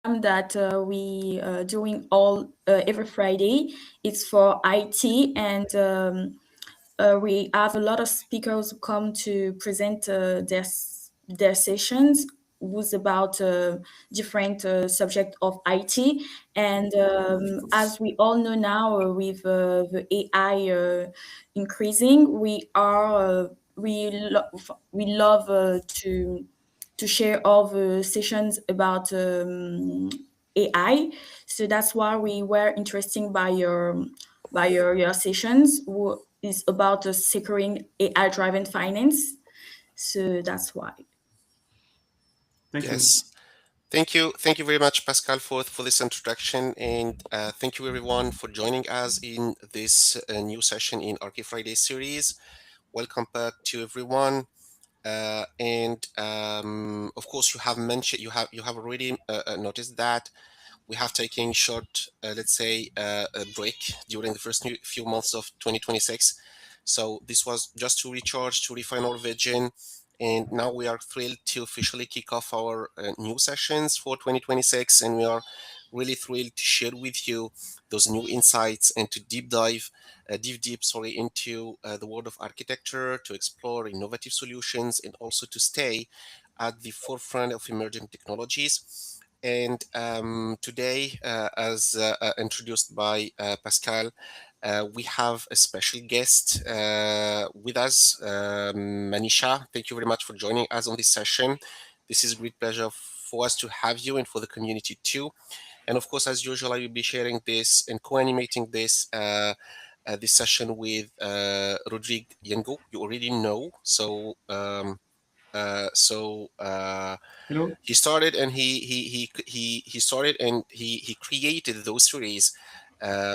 that we doing all every Friday. It's for IT, and we have a lot of speakers who come to present their sessions was about different subject of IT. And as we all know now, with the AI increasing, we love to share all the sessions about AI. So that's why we were interested by your sessions, who is about securing AI driven finance. So that's why. Thank you. Yes. Thank you very much, Pascal, for this introduction, and thank you everyone for joining us in this new session in Archi Friday series. Welcome back to everyone. And of course, you have already noticed that we have taken short, let's say, a break during the first few months of 2026. So this was just to recharge, to refine our vision, and now we are thrilled to officially kick off our new sessions for 2026, and we are really thrilled to share with you those new insights and to deep, sorry, into the world of architecture, to explore innovative solutions, and also to stay at the forefront of emerging technologies. And today, as introduced by Pascal, we have a special guest with us, Manisha. Thank you very much for joining us on this session. This is a great pleasure for us to have you and for the community too. And of course, as usual, I will be sharing this and co-animating this session with Rodrigue Yengo. You already know. So Hello. he started and he started and he created those series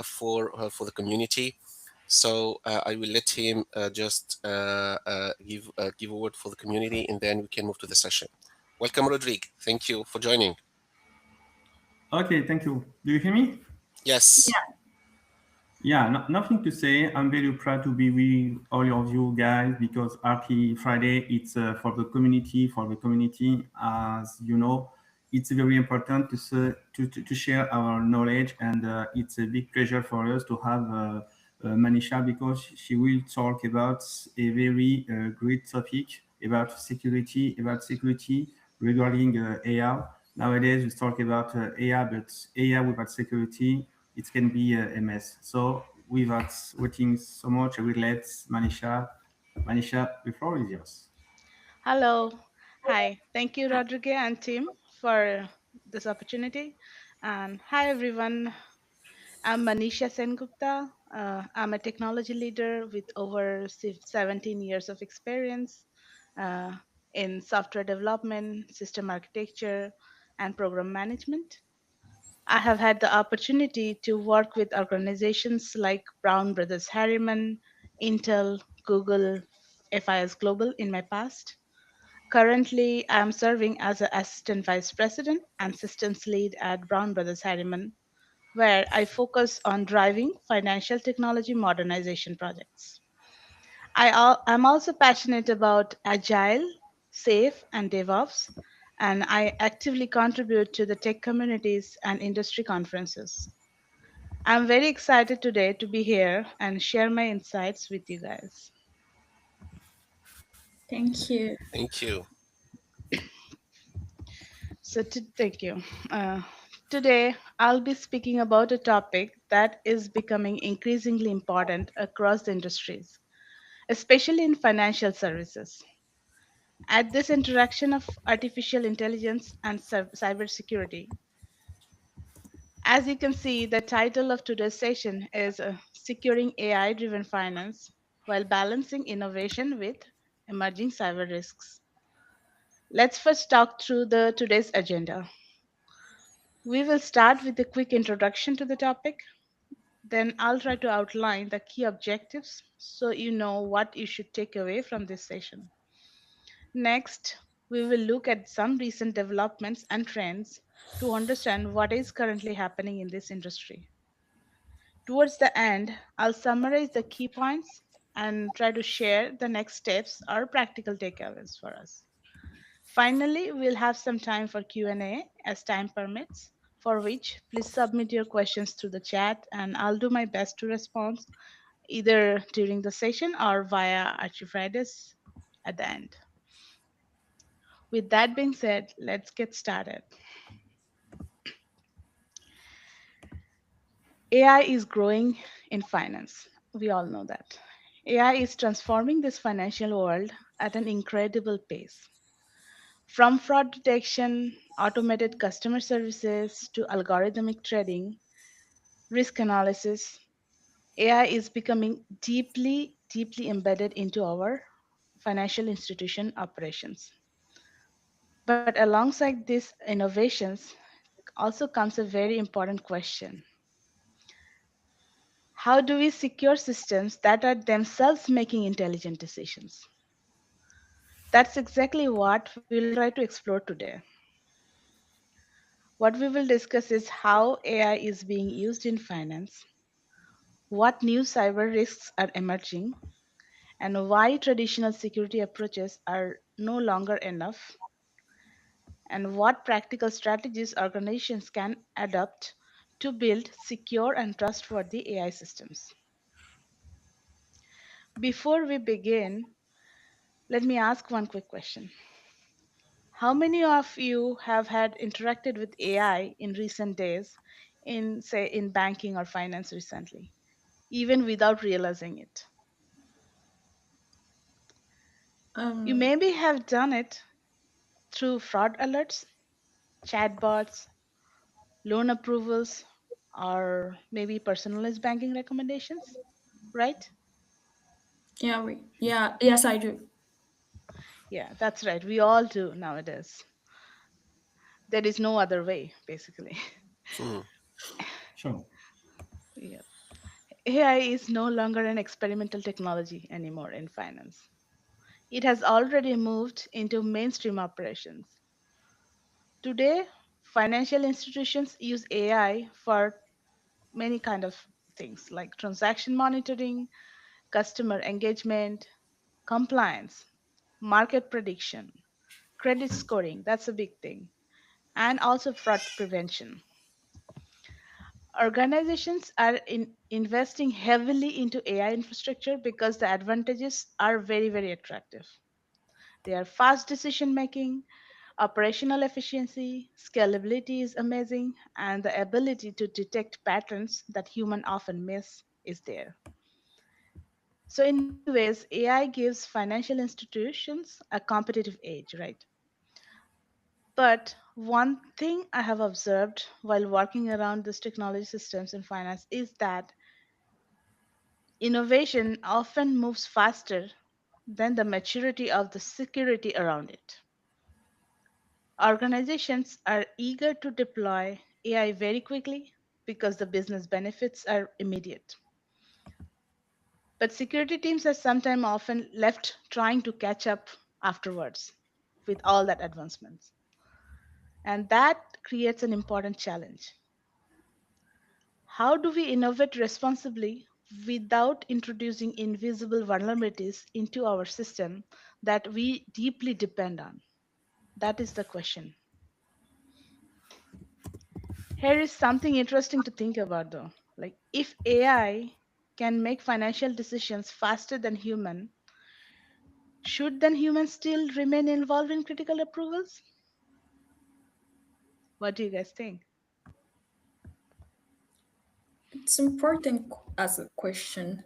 for the community. So I will let him just give a word for the community, and then we can move to the session. Welcome, Rodrigue. Thank you for joining. Okay, thank you. Do you hear me? Yes. Yeah, nothing to say. I'm very proud to be with all of you guys because RP Friday it's for the community. For the community, as you know, it's very important to share our knowledge, and it's a big pleasure for us to have Manisha because she will talk about a very great topic about security regarding AI. Nowadays, we talk about AI, but AI without security it can be a mess. So without waiting so much, I will let Manisha, the floor is yours. Hello. Hi. Thank you, Rodrigue and team, for this opportunity. And hi, everyone. I'm Manisha Sengupta. I'm a technology leader with over 17 years of experience uh, in software development, system architecture, and program management. I have had the opportunity to work with organizations like Brown Brothers Harriman, Intel, Google, FIS Global in my past. Currently, I am serving as an assistant vice president and systems lead at Brown Brothers Harriman, where I focus on driving financial technology modernization projects. I'm also passionate about agile, safe, and DevOps, and I actively contribute to the tech communities and industry conferences. I'm very excited today to be here and share my insights with you guys. Thank you. Thank you. Thank you. Uh, Today, I'll be speaking about a topic that is becoming increasingly important across the industries, especially in financial services. At this interaction of artificial intelligence and cybersecurity, as you can see, the title of today's session is Securing AI Driven Finance while Balancing Innovation with Emerging Cyber Risks. Let's first talk through the today's agenda. We will start with a quick introduction to the topic. Then I'll try to outline the key objectives so you know what you should take away from this session. Next, we will look at some recent developments and trends to understand what is currently happening in this industry. Towards the end, I'll summarize the key points and try to share the next steps or practical takeaways for us. Finally, we'll have some time for Q&A as time permits. for which please submit your questions through the chat and I'll do my best to respond either during the session or via Archie Fridays at the end. With that being said, let's get started. AI is growing in finance. We all know that. AI is transforming this financial world at an incredible pace. From fraud detection, automated customer services, to algorithmic trading, risk analysis, AI is becoming deeply, deeply embedded into our financial institution operations. But alongside these innovations also comes a very important question. How do we secure systems that are themselves making intelligent decisions? That's exactly what we'll try to explore today. What we will discuss is how AI is being used in finance, what new cyber risks are emerging, and why traditional security approaches are no longer enough, and what practical strategies organizations can adopt to build secure and trustworthy AI systems. Before we begin, let me ask one quick question. How many of you have had interacted with AI in recent days in say in banking or finance recently, even without realizing it? You Um, maybe have done it through fraud alerts, chatbots, loan approvals, or maybe personalized banking recommendations, right? yes, I do. Yeah, that's right. We all do nowadays. There is no other way, basically. Hmm. Sure. Yeah. AI is no longer an experimental technology anymore in finance. It has already moved into mainstream operations. Today, financial institutions use AI for many kind of things like transaction monitoring, customer engagement, compliance, market prediction, credit scoring, that's a big thing, and also fraud prevention. Organizations are investing heavily into AI infrastructure because the advantages are very, very attractive. They are fast decision making, operational efficiency, scalability is amazing, and the ability to detect patterns that humans often miss is there. So, in many ways, AI gives financial institutions a competitive edge, right? But one thing I have observed while working around these technology systems in finance is that innovation often moves faster than the maturity of the security around it. Organizations are eager to deploy AI very quickly because the business benefits are immediate. But security teams are sometimes often left trying to catch up afterwards with all that advancements. And that creates an important challenge. How do we innovate responsibly without introducing invisible vulnerabilities into our system that we deeply depend on? That is the question. Here is something interesting to think about though. Like if AI can make financial decisions faster than human, should then humans still remain involved in critical approvals? What do you guys think? It's important as a question,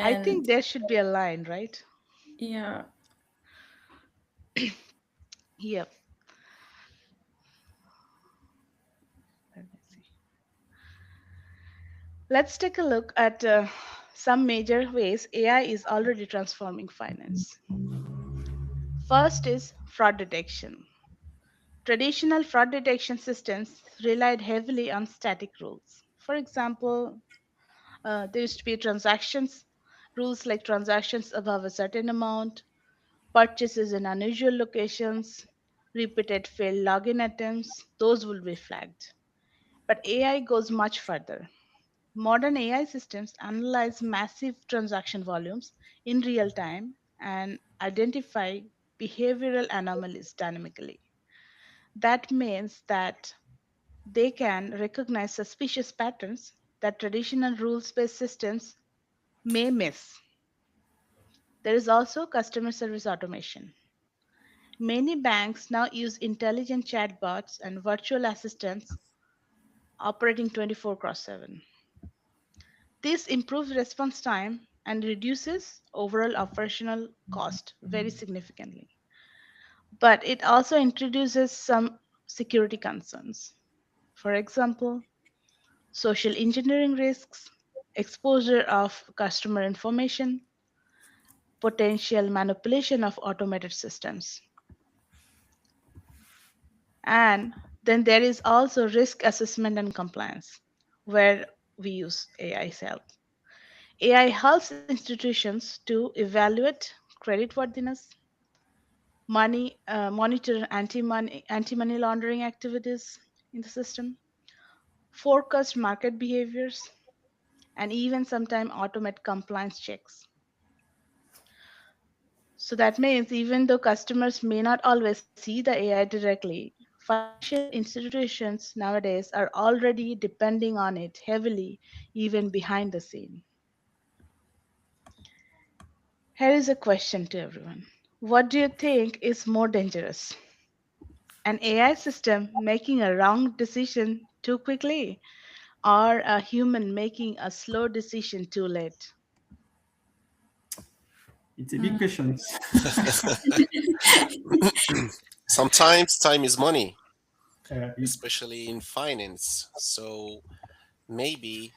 I and think there should be a line, right? yeah, Yep. Let me see. Let's take a look at some major ways AI is already transforming finance. First is fraud detection. Traditional fraud detection systems relied heavily on static rules. For example, there used to be transactions rules like transactions above a certain amount, purchases in unusual locations, repeated failed login attempts, those will be flagged. But AI goes much further. Modern AI systems analyze massive transaction volumes in real time and identify behavioral anomalies dynamically. That means that they can recognize suspicious patterns that traditional rules based systems may miss. There is also customer service automation. Many banks now use intelligent chatbots and virtual assistants operating 24 cross 7. This improves response time and reduces overall operational cost very significantly. But it also introduces some security concerns. For example, social engineering risks, exposure of customer information, potential manipulation of automated systems. And then there is also risk assessment and compliance, where we use AI's help. AI helps institutions to evaluate creditworthiness, monitor anti-money laundering activities in the system, forecast market behaviors, and even sometimes automate compliance checks. So that means even though customers may not always see the AI directly, financial institutions nowadays are already depending on it heavily, even behind the scene. Here is a question to everyone. What do you think is more dangerous? An AI system making a wrong decision too quickly, or a human making a slow decision too late? It's a big question. Sometimes time is money, It, especially in finance. So maybe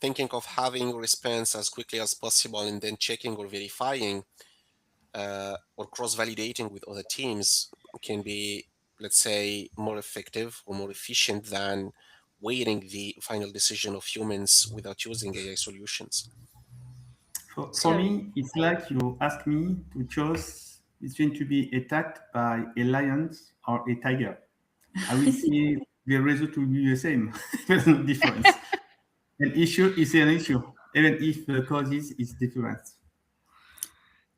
thinking of having a response as quickly as possible and then checking or verifying or cross validating with other teams can be, let's say, more effective or more efficient than waiting the final decision of humans without using AI solutions. for So, me, it's like you ask me to choose between to be attacked by a lion or a tiger. I will say the result will be the same. There's no difference. An issue is an issue, even if the causes is different.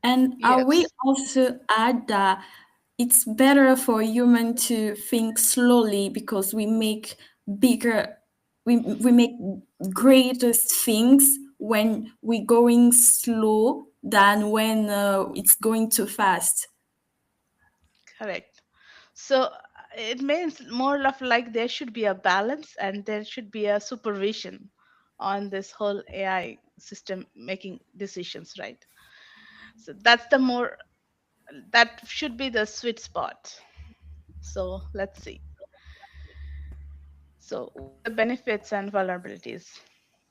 And I will yes, also add that it's better for human to think slowly because we make bigger, we make greatest things when we're going slow than when it's going too fast. correct. So it means more of like there should be a balance and there should be a supervision on this whole AI system making decisions, right? So that's the more that should be the sweet spot. So let's see. So what are the benefits and vulnerabilities?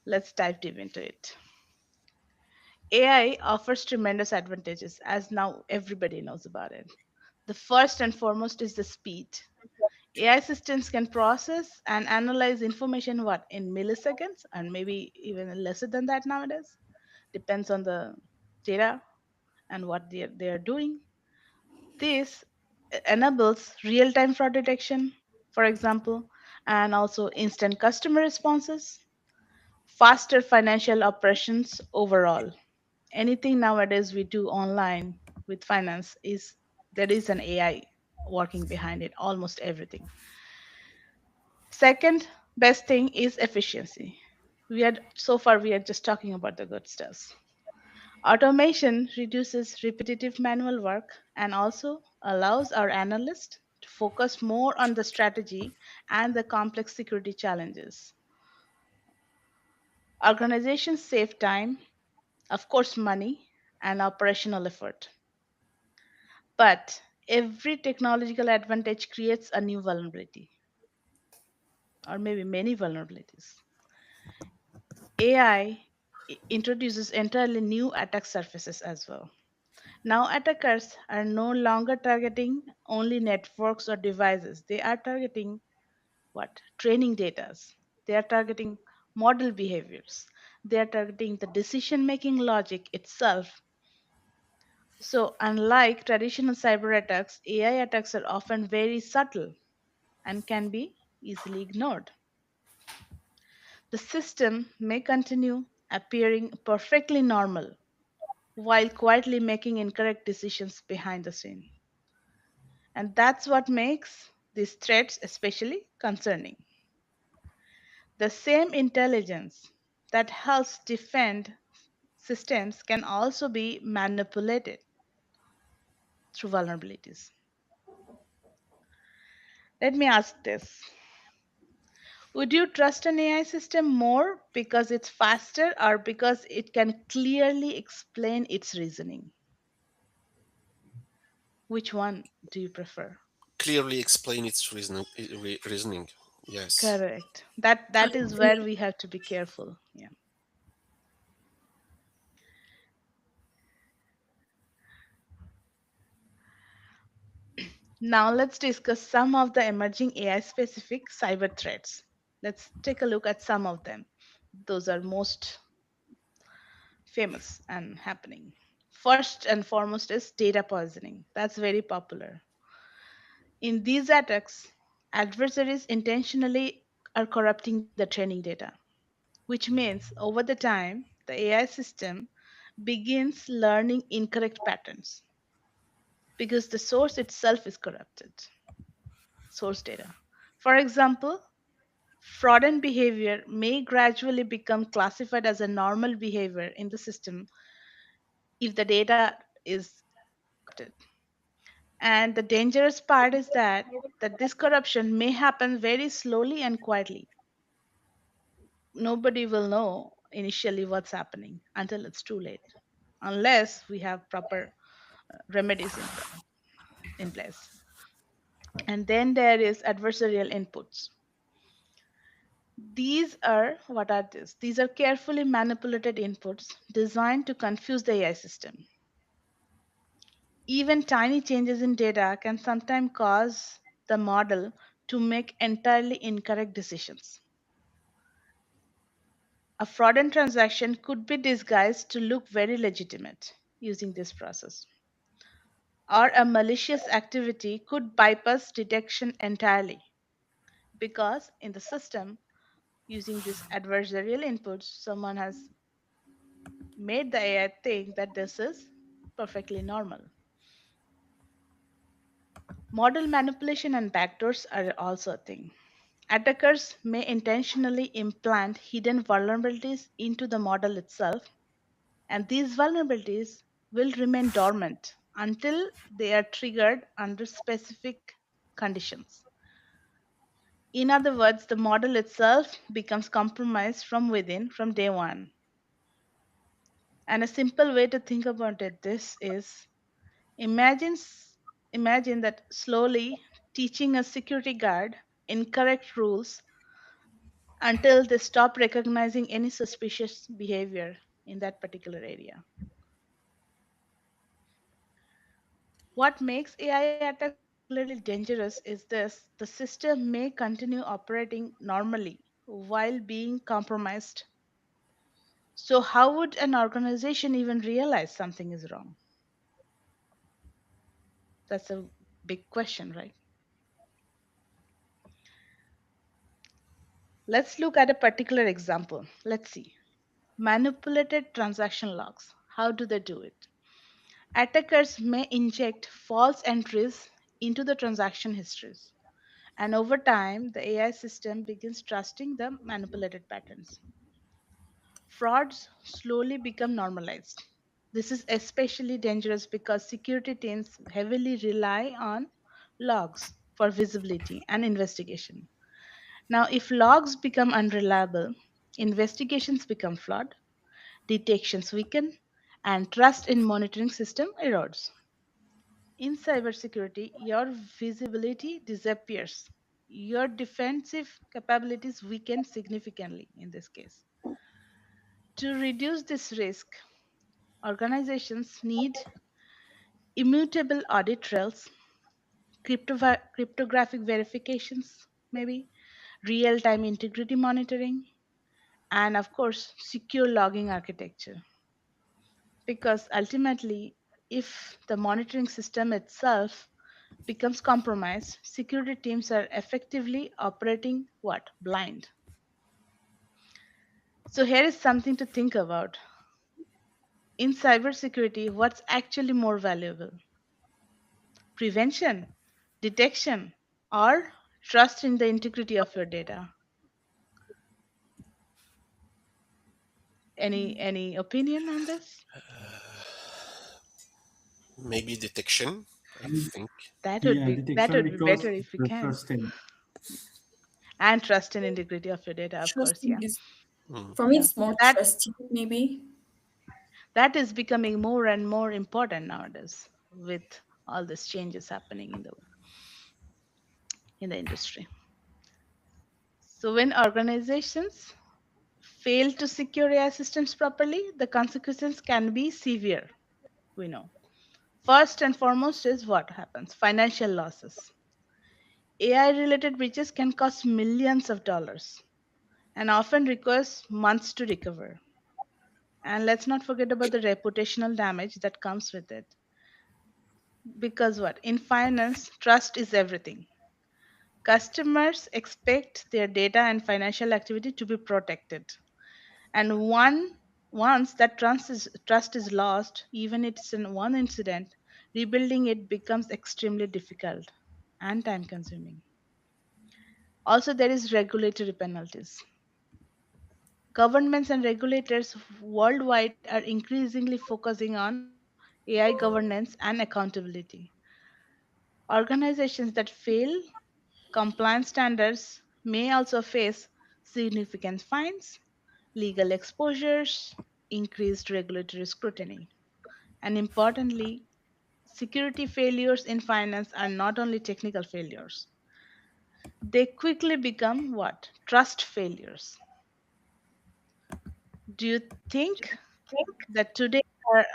Let's dive deep into it. AI offers tremendous advantages, as now everybody knows about it. The first and foremost is the speed. AI systems can process and analyze information what in milliseconds and maybe even lesser than that nowadays. Depends on the data and what they are doing. This enables real-time fraud detection, for example, and also instant customer responses, faster financial operations overall. Anything nowadays we do online with finance is there is an AI working behind it, almost everything. Second best thing is efficiency. We are just talking about the good stuff. Automation reduces repetitive manual work and also allows our analysts to focus more on the strategy and the complex security challenges. Organizations save time, of course, money, and operational effort. But every technological advantage creates a new vulnerability, or maybe many vulnerabilities. AI introduces entirely new attack surfaces as well. Now, attackers are no longer targeting only networks or devices. They are targeting what? Training data. They are targeting model behaviors. They are targeting the decision making logic itself. So, unlike traditional cyber attacks, AI attacks are often very subtle and can be easily ignored. The system may continue appearing perfectly normal while quietly making incorrect decisions behind the scene. And that's what makes these threats especially concerning. The same intelligence that helps defend systems can also be manipulated through vulnerabilities. Let me ask this. Would you trust an AI system more because it's faster or because it can clearly explain its reasoning? Which one do you prefer? Clearly explain its reasoning. Yes. Correct. That is where we have to be careful. Yeah. Now let's discuss some of the emerging AI specific cyber threats. Let's take a look at some of them. Those are most famous and happening. First and foremost is data poisoning. That's very popular. In these attacks, adversaries intentionally are corrupting the training data, which means over the time, the AI system begins learning incorrect patterns because the source itself is corrupted, source data. For example, fraudulent behavior may gradually become classified as a normal behavior in the system if the data is corrupted. And the dangerous part is that this corruption may happen very slowly and quietly. Nobody will know initially what's happening until it's too late, unless we have proper remedies in place. And then there is adversarial inputs. These are what are this? These are carefully manipulated inputs designed to confuse the AI system. Even tiny changes in data can sometimes cause the model to make entirely incorrect decisions. A fraudulent transaction could be disguised to look very legitimate using this process. Or a malicious activity could bypass detection entirely because in the system, using these adversarial inputs, someone has made the AI think that this is perfectly normal. Model manipulation and backdoors are also a thing. Attackers may intentionally implant hidden vulnerabilities into the model itself, and these vulnerabilities will remain dormant until they are triggered under specific conditions. In other words, the model itself becomes compromised from within from day one. And a simple way to think about this is imagine imagine that slowly teaching a security guard incorrect rules until they stop recognizing any suspicious behavior in that particular area. What makes AI attacks particularly dangerous is this: the system may continue operating normally while being compromised. So, how would an organization even realize something is wrong? That's a big question, right? Let's look at a particular example. Let's see. Manipulated transaction logs. How do they do it? Attackers may inject false entries into the transaction histories, and over time, the AI system begins trusting the manipulated patterns. Frauds slowly become normalized. This is especially dangerous because security teams heavily rely on logs for visibility and investigation. Now, if logs become unreliable, investigations become flawed, detections weaken, and trust in monitoring system erodes. In cybersecurity, your visibility disappears. Your defensive capabilities weaken significantly in this case. To reduce this risk, organizations need immutable audit trails, cryptographic verifications, maybe real time integrity monitoring, and of course, secure logging architecture. Because ultimately, if the monitoring system itself becomes compromised, security teams are effectively operating what? Blind. So here is something to think about. In cybersecurity, what's actually more valuable? Prevention, detection, or trust in the integrity of your data? Any opinion on this? Maybe detection, I think. Yeah, That detection would be because better if we the can. trusted. And trust and integrity of your data, of course. Trusting Yeah. is, Hmm. for me, Yeah. it's more That trusting, maybe. that is becoming more and more important nowadays with all these changes happening in the industry. So when organizations fail to secure AI systems properly, the consequences can be severe, we know. First and foremost is what happens financial losses. AI related breaches can cost millions of dollars and often requires months to recover. And let's not forget about the reputational damage that comes with it. Because what? In finance, trust is everything. Customers expect their data and financial activity to be protected. And once that trust is lost, even it's in one incident, rebuilding it becomes extremely difficult and time consuming. Also, there is regulatory penalties. Governments and regulators worldwide are increasingly focusing on AI governance and accountability. Organizations that fail compliance standards may also face significant fines, legal exposures, increased regulatory scrutiny. And importantly, security failures in finance are not only technical failures, they quickly become what? Trust failures. Do you think that are,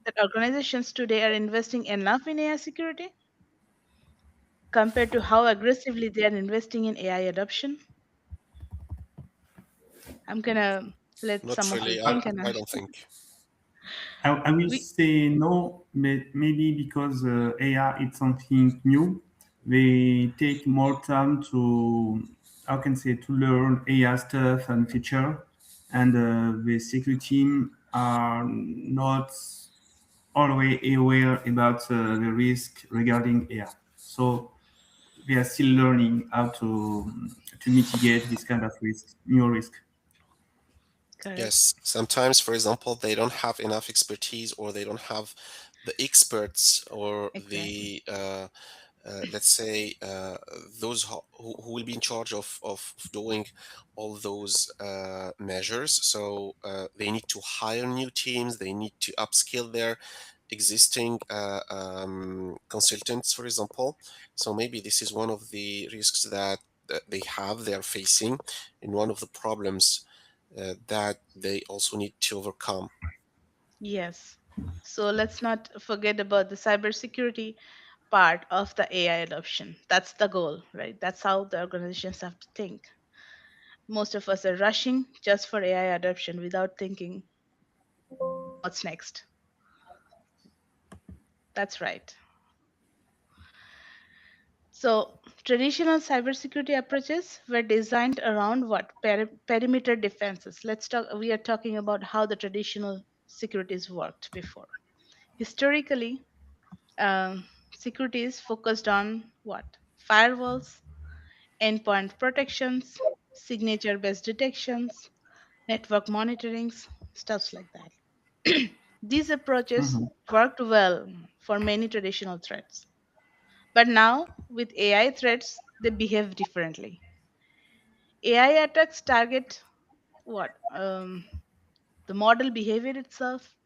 that organizations today are investing enough in AI security compared to how aggressively they are investing in AI adoption? I'm gonna let Not some of you really. think and I don't think. I will we say no, maybe because AI is something new. They take more time to, how can I say, to learn AI stuff and feature, and the security team are not always aware about the risk regarding AI. So they are still learning how to mitigate this kind of risk, new risk. correct. Yes, sometimes, for example, they don't have enough expertise or they don't have the experts or Exactly. let's say, those who will be in charge of doing all those measures. So they need to hire new teams, they need to upskill their existing consultants, for example. So maybe this is one of the risks that they are facing, and one of the problems that they also need to overcome. Yes. So let's not forget about the cybersecurity part of the AI adoption. That's the goal, right? That's how the organizations have to think. Most of us are rushing just for AI adoption without thinking what's next. That's right. So, traditional cybersecurity approaches were designed around what? Perimeter defenses. We are talking about how the traditional securities worked before. Historically, securities focused on what? Firewalls, endpoint protections, signature based detections, network monitorings, stuffs like that. These approaches Mhm. worked well for many traditional threats. But now, with AI threats, they behave differently. AI attacks target what? The model behavior itself,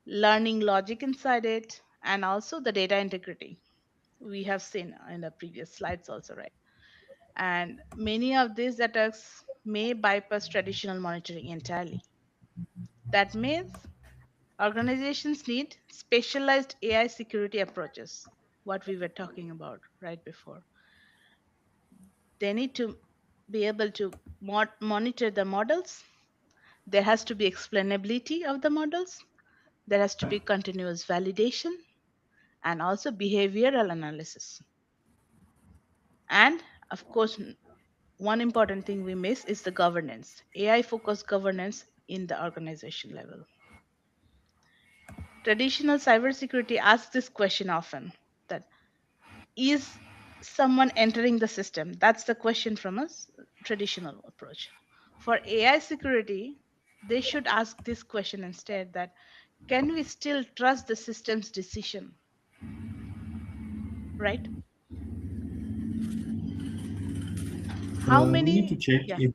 learning logic inside it, and also the data integrity. We have seen in the previous slides also, right? And many of these attacks may bypass traditional monitoring entirely. That means organizations need specialized AI security approaches, what we were talking about right before. They need to be able to monitor the models. There has to be explainability of the models. There has to be continuous validation and also behavioral analysis. And of course, one important thing we miss is the governance, AI focused governance in the organization level. Traditional cybersecurity asks this question often, that Is someone entering the system? That's the question from a traditional approach. For AI security, they should ask this question instead, that can we still trust the system's decision, right? How We need to many? check Yeah, if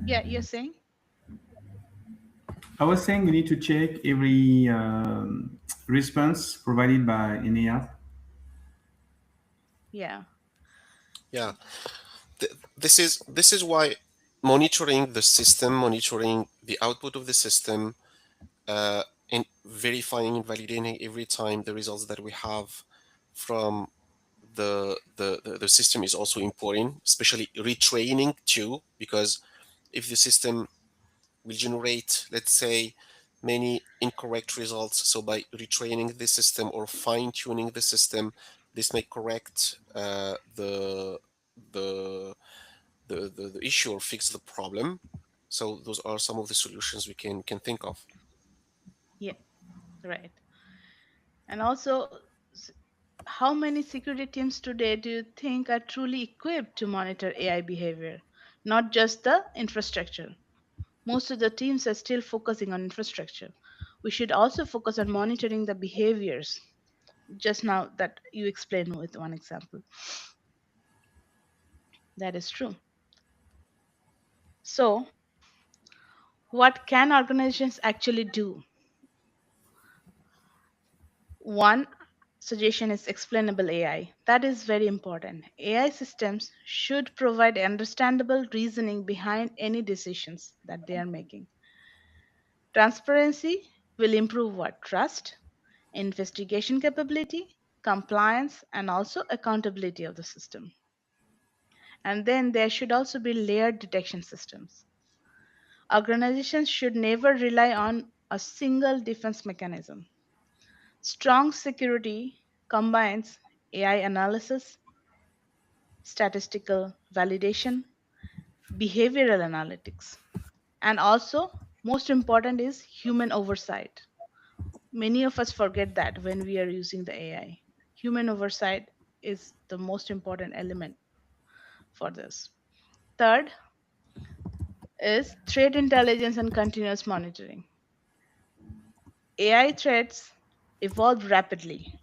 yeah, you're saying? I was saying we need to check every response provided by an AI. Yeah, Yeah, this is why monitoring the system, monitoring the output of the system, uh, and verifying and validating every time the results that we have from the system is also important, especially retraining too, because if the system will generate, let's say, many incorrect results, so by retraining the system or fine tuning the system, this may correct the, the issue or fix the problem. So those are some of the solutions we can think of. yeah, right. And also, s- how many security teams today do you think are truly equipped to monitor AI behavior, not just the infrastructure? Most of the teams are still focusing on infrastructure. We should also focus on monitoring the behaviors, just now that you explained with one example. That is true. So, what can organizations actually do? One suggestion is explainable AI. That is very important. AI systems should provide understandable reasoning behind any decisions that they are making. Transparency will improve what? Trust, investigation capability, compliance, and also accountability of the system. And then there should also be layered detection systems. Organizations should never rely on a single defense mechanism. Strong security combines AI analysis, statistical validation, behavioral analytics, and also, most important, is human oversight. Many of us forget that when we are using the AI. Human oversight is the most important element for this. Third is threat intelligence and continuous monitoring. AI threats evolve rapidly.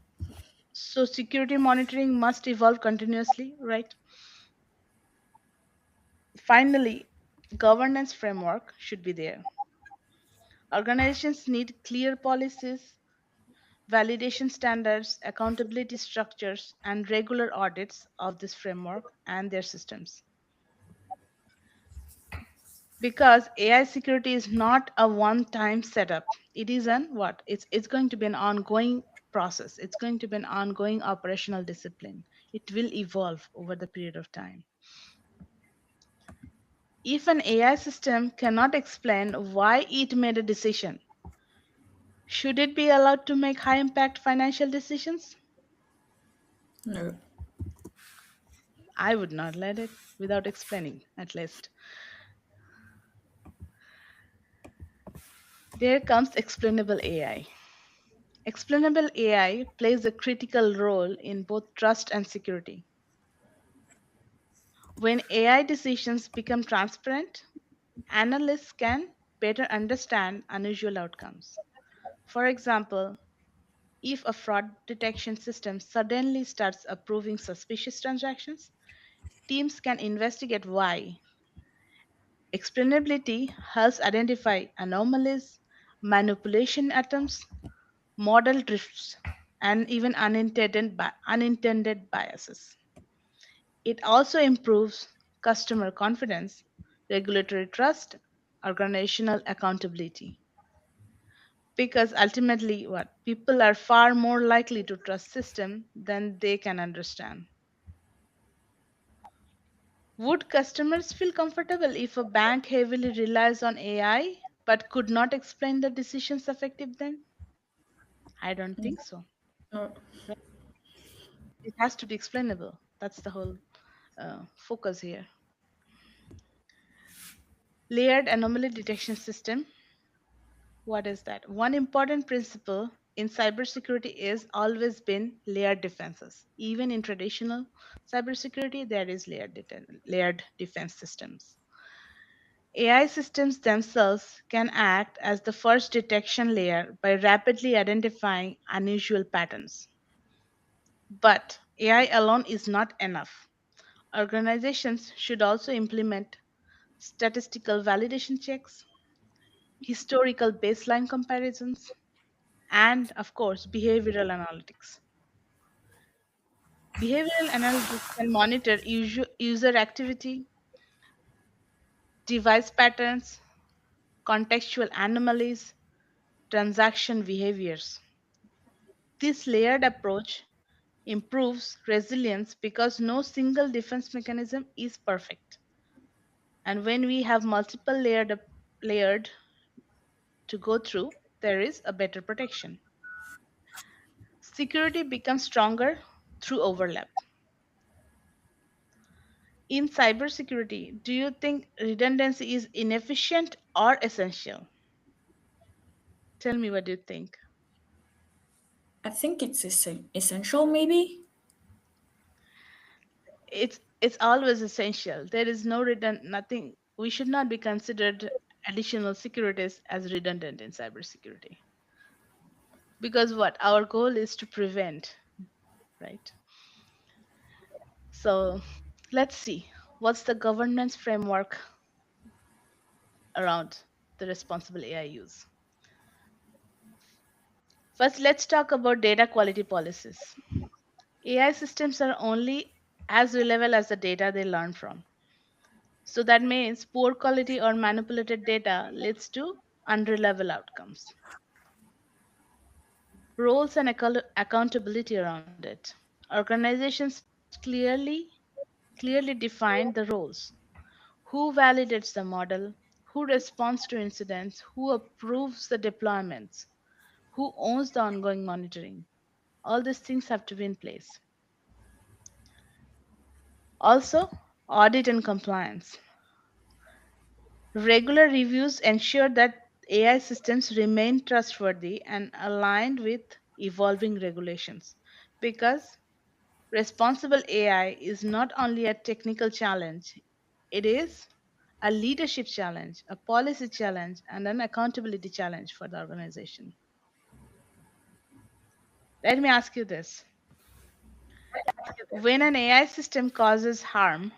So security monitoring must evolve continuously, right? Finally, governance framework should be there. Organizations need clear policies, validation standards, accountability structures, and regular audits of this framework and their systems. Because AI security is not a one-time setup. It is an what? It's going to be an ongoing process. It's going to be an ongoing operational discipline. It will evolve over the period of time. If an AI system cannot explain why it made a decision, should it be allowed to make high impact financial decisions? No. I would not let it without explaining, at least. There comes explainable AI. Explainable AI plays a critical role in both trust and security. When AI decisions become transparent, analysts can better understand unusual outcomes. For example, if a fraud detection system suddenly starts approving suspicious transactions, teams can investigate why. Explainability helps identify anomalies, manipulation attempts, model drifts, and even unintended biases. It also improves customer confidence, regulatory trust, organizational accountability. Because ultimately, what people are far more likely to trust system than they can understand. Would customers feel comfortable if a bank heavily relies on AI but could not explain the decisions effective then? I don't think so. Uh, Right? It has to be explainable. That's the whole focus here. Layered anomaly detection system. What is that? One important principle in cybersecurity is always been layered defenses. Even in traditional cybersecurity, there is layered defense systems. AI systems themselves can act as the first detection layer by rapidly identifying unusual patterns. But AI alone is not enough. Organizations should also implement statistical validation checks, historical baseline comparisons, and of course, behavioral analytics. Behavioral analytics can monitor user activity, device patterns, contextual anomalies, transaction behaviors. This layered approach improves resilience because no single defense mechanism is perfect. And when we have multiple layered to go through, there is a better protection. Security becomes stronger through overlap. In cybersecurity, do you think redundancy is inefficient or essential? Tell me what you think. I think it's essential, maybe. It's always essential. There is no nothing. We should not be considered additional securities as redundant in cybersecurity because what our goal is to prevent, right? So let's see what's the governance framework around the responsible AI use. First, let's talk about data quality policies. AI systems are only as reliable as the data they learn from. So that means poor quality or manipulated data leads to unreliable outcomes. Roles and accountability around it. Organizations must clearly define the roles. Who validates the model? Who responds to incidents? Who approves the deployments? Who owns the ongoing monitoring? All these things have to be in place. Also, audit and compliance. Regular reviews ensure that AI systems remain trustworthy and aligned with evolving regulations. Because responsible AI is not only a technical challenge, it is a leadership challenge, a policy challenge, and an accountability challenge for the organization. Let me ask you this: when an AI system causes harm,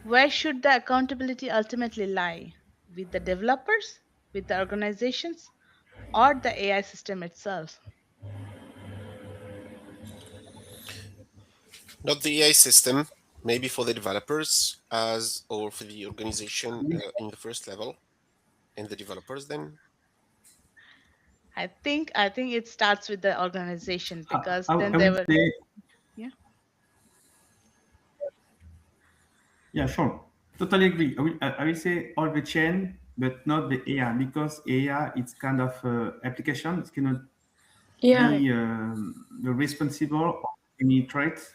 where should the accountability ultimately lie? With the developers, with the organizations, or the AI system itself? Not the AI system, maybe for the developers as or for the organization in the first level, and the developers then. I think it starts with the organization because then I they will were, say, yeah. yeah, sure. Totally agree. I will say all the chain, but not the AI, because AI, it's kind of application. It cannot Yeah. Right. be the responsible of any traits.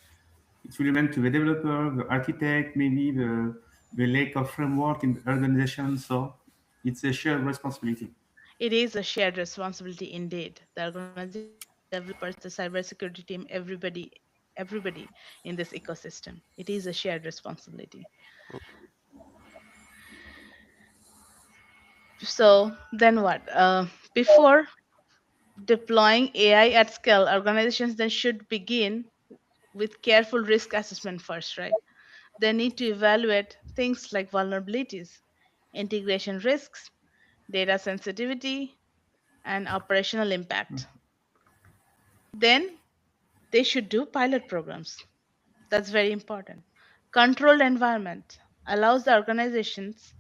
It will remain to the developer, the architect, maybe the lack of framework in the organization. So it's a shared responsibility. It is a shared responsibility indeed. The organization, the developers, the cybersecurity team, everybody in this ecosystem. It is a shared responsibility. So then what? Before deploying AI at scale, organizations then should begin with careful risk assessment first, right? They need to evaluate things like vulnerabilities, integration risks, data sensitivity, and operational impact. Then they should do pilot programs. That's very important. Controlled environment allows the organizations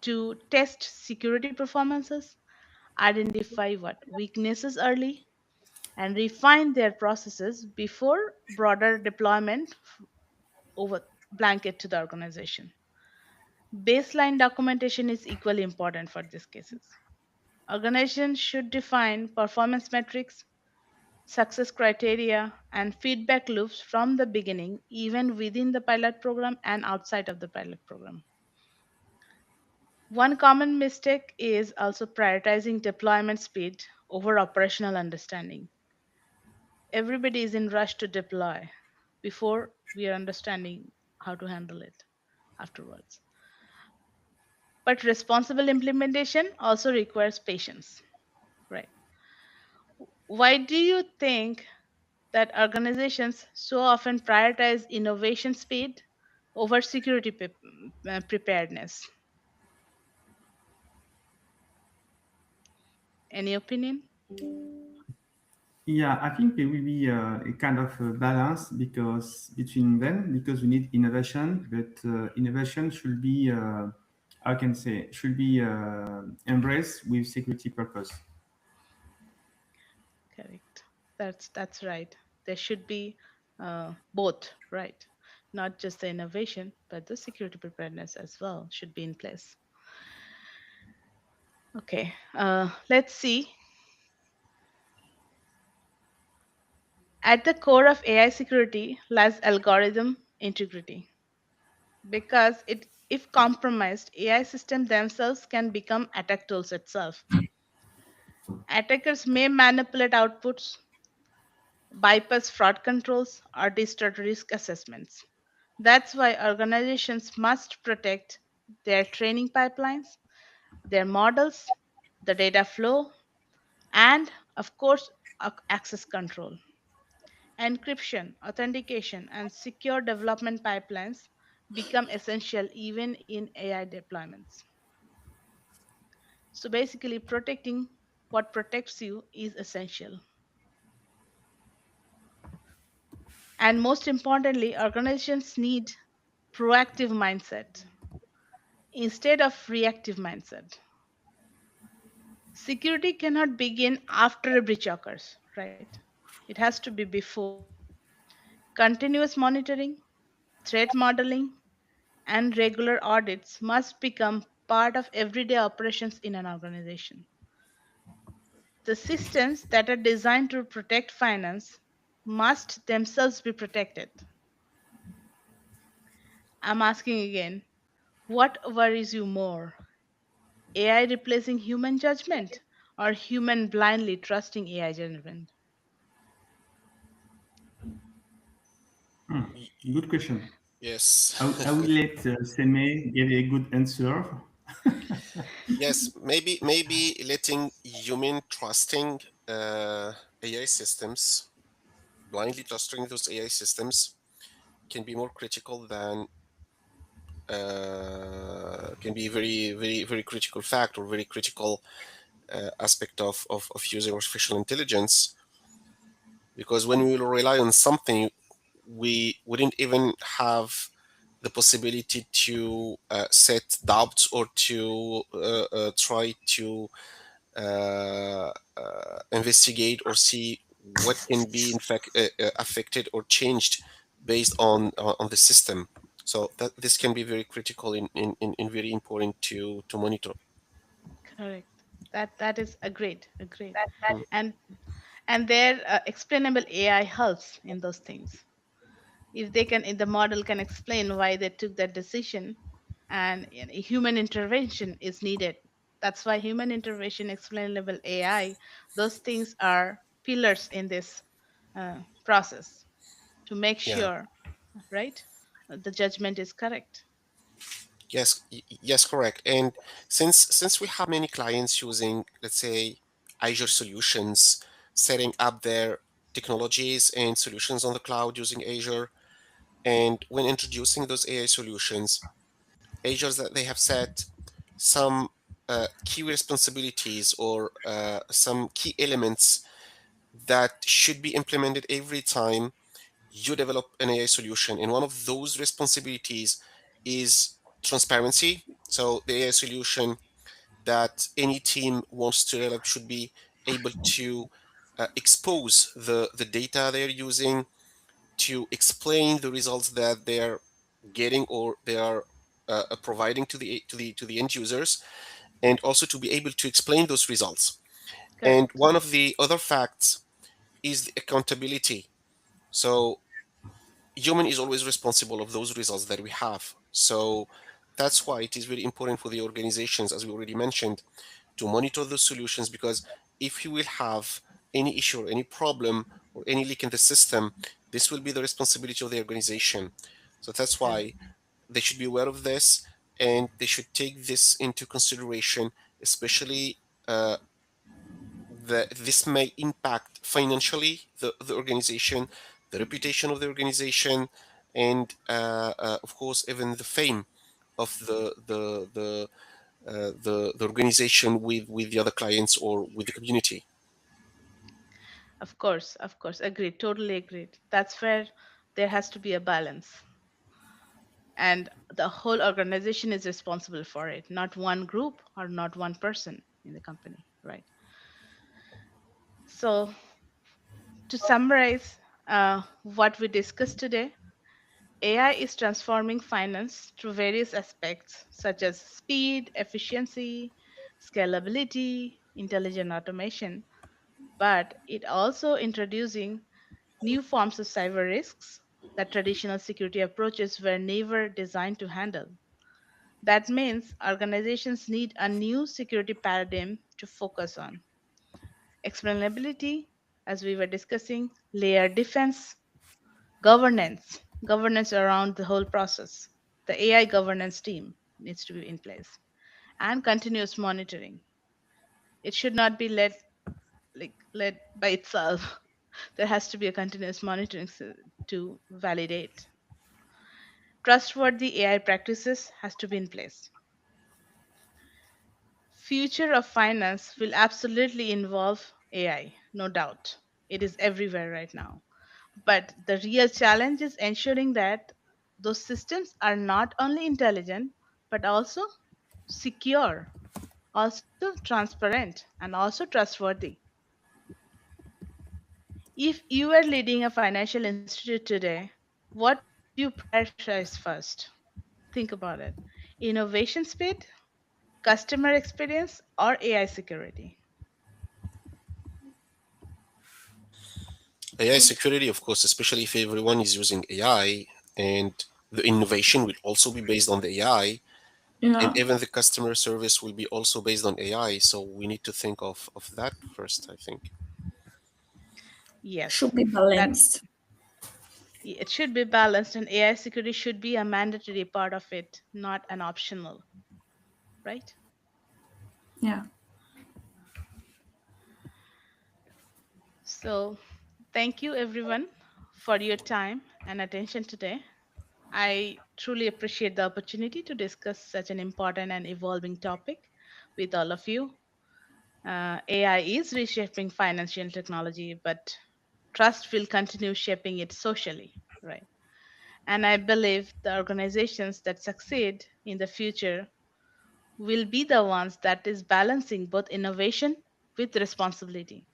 to test security performances, identify what weaknesses early, and refine their processes before broader deployment over blanket to the organization. Baseline documentation is equally important for these cases. Organizations should define performance metrics, success criteria, and feedback loops from the beginning, even within the pilot program and outside of the pilot program. One common mistake is also prioritizing deployment speed over operational understanding. Everybody is in rush to deploy before we are understanding how to handle it afterwards. But responsible implementation also requires patience, right? Why do you think that organizations so often prioritize innovation speed over security preparedness? Any opinion? Yeah, I think there will be a kind of balance because between them because we need innovation, but innovation should be, I can say, should be embraced with security purpose. Correct. That's right. There should be both, right? Not just the innovation, but the security preparedness as well should be in place. Okay, let's see. At the core of AI security lies algorithm integrity because if compromised, AI systems themselves can become attack tools itself. Attackers may manipulate outputs, bypass fraud controls, or distort risk assessments. That's why organizations must protect their training pipelines, their models, the data flow, and, of course, access control. Encryption, authentication, and secure development pipelines become essential even in AI deployments. So basically, protecting what protects you is essential. And most importantly, organizations need proactive mindset instead of reactive mindset. Security cannot begin after a breach occurs, right? It has to be before. Continuous monitoring, threat modeling, and regular audits must become part of everyday operations in an organization. The systems that are designed to protect finance must themselves be protected. I'm asking again, what worries you more? AI replacing human judgment or human blindly trusting AI judgment? Hmm, Y- good question. yes. I will let Seme give a good answer. Yes, maybe letting human trusting AI systems, blindly trusting those AI systems, can be more critical than can be very critical fact or very critical aspect of using artificial intelligence, because when we will rely on something, we wouldn't even have the possibility to set doubts or to try to investigate or see what can be in fact affected or changed based on the system. So that this can be very critical in very important to monitor. Correct. That is agreed. Agreed. Mm. And their explainable AI helps in those things. If they can, if the model can explain why they took that decision, and human intervention is needed. That's why human intervention, explainable AI, those things are pillars in this process to make Yeah. sure, right, the judgment is correct. Yes. Yes. Correct. And since we have many clients using, let's say, Azure solutions, setting up their technologies and solutions on the cloud using Azure, and when introducing those AI solutions, Azure that they have set some key responsibilities or some key elements that should be implemented every time you develop an AI solution. And one of those responsibilities is transparency. So the AI solution that any team wants to develop should be able to expose the data they're using, to explain the results that they're getting or they are providing to the end users, and also to be able to explain those results. And Correct. one of the other facts is the accountability. So human is always responsible of those results that we have. So that's why it is very important for the organizations, as we already mentioned, to monitor the solutions, because if you will have any issue or any problem or any leak in the system, this will be the responsibility of the organization. So that's why they should be aware of this, and they should take this into consideration, especially that this may impact financially the organization, the reputation of the organization, and of course even the fame of the organization with the other clients or with the community. Of course, agreed, totally agreed. That's where there has to be a balance. And the whole organization is responsible for it, not one group or not one person in the company, right? So, to summarize what we discussed today, AI is transforming finance through various aspects such as speed, efficiency, scalability, intelligent automation, but it also introducing new forms of cyber risks that traditional security approaches were never designed to handle. That means organizations need a new security paradigm to focus on. Explainability, as we were discussing, layer defense, governance around the whole process. The AI governance team needs to be in place, and continuous monitoring. It should not be led by itself. There has to be a continuous monitoring to validate. Trustworthy AI practices has to be in place. Future of finance will absolutely involve AI, no doubt. It is everywhere right now. But the real challenge is ensuring that those systems are not only intelligent, but also secure, also transparent, and also trustworthy. If you are leading a financial institute today, what would you prioritize first? Think about it. Innovation speed, customer experience, or AI security? AI security, of course, especially if everyone is using AI, and the innovation will also be based on the AI, and Yeah, even the customer service will be also based on AI. So we need to think of that first, I think. Yes, should be that balanced. it should be balanced, and AI security should be a mandatory part of it, not an optional, right? Yeah. So, thank you everyone for your time and attention today. I truly appreciate the opportunity to discuss such an important and evolving topic with all of you. AI is reshaping financial technology, but trust will continue shaping it socially, right? And I believe the organizations that succeed in the future will be the ones that is balancing both innovation with responsibility.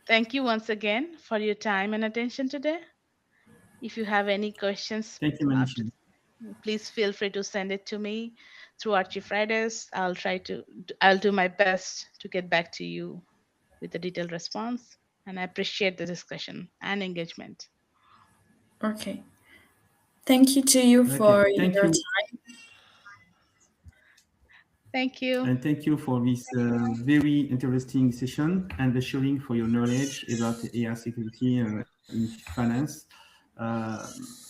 Thank you once again for your time and attention today. If you have any questions Thank you, after, Manishi. please feel free to send it to me through Archie Fridays. I'll do my best to get back to you with a detailed response. And I appreciate the discussion and engagement. Okay. Thank you to you Okay, for thank your you. time. Thank you. And thank you for this very interesting session and the sharing for your knowledge about AI security in finance. Uh,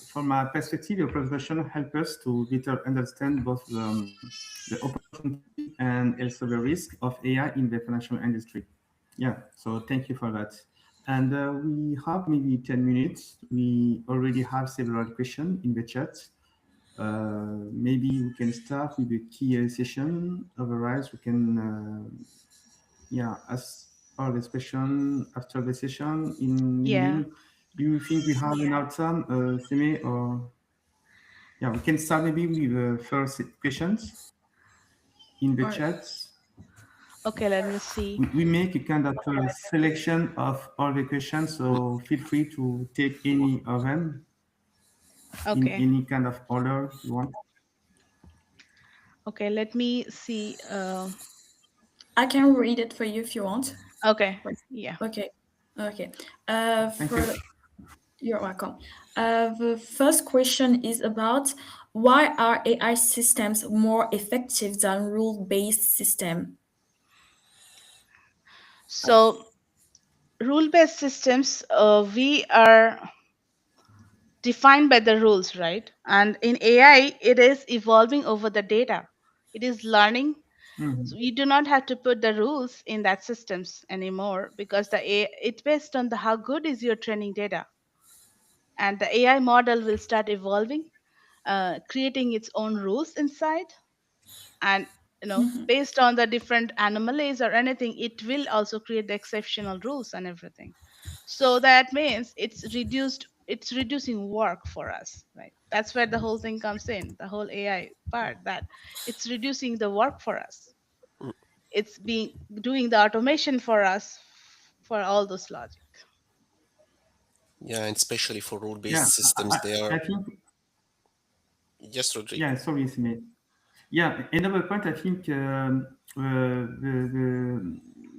from my perspective, your presentation helped us to better understand both the opportunity and also the risk of AI in the financial industry. Yeah, so thank you for that. And we have maybe 10 minutes. We already have several questions in the chat. Maybe we can start with the key session. Otherwise, we can, yeah, ask all the question after the session in Yeah. LinkedIn. Do you think we have enough time, Seme, or yeah, we can start maybe with the first questions in the All right. chat. Okay, let me see. We make a kind of selection of all the questions, so feel free to take any of them in Okay. any kind of order you want. Okay, let me see. I can read it for you if you want. Okay. Right. Yeah. Okay. Okay. Thank you. For You're welcome. The first question is about why are AI systems more effective than rule-based system? So rule-based systems, we are defined by the rules, right? And in AI, it is evolving over the data. It is learning. So Mhm. you do not have to put the rules in that systems anymore because the AI, it's based on the how good is your training data, and the AI model will start evolving, creating its own rules inside, and based on the different anomalies or anything, it will also create the exceptional rules and everything. So that means it's reducing work for us, right? That's where the whole thing comes in, the whole AI part, that it's reducing the work for us. Mm. It's being doing the automation for us for all those logic. Yeah, and especially for Yeah, rule-based systems, they I are. think, Yes, Rodrigo. yeah, sorry, Sime. Yeah, another point, I think the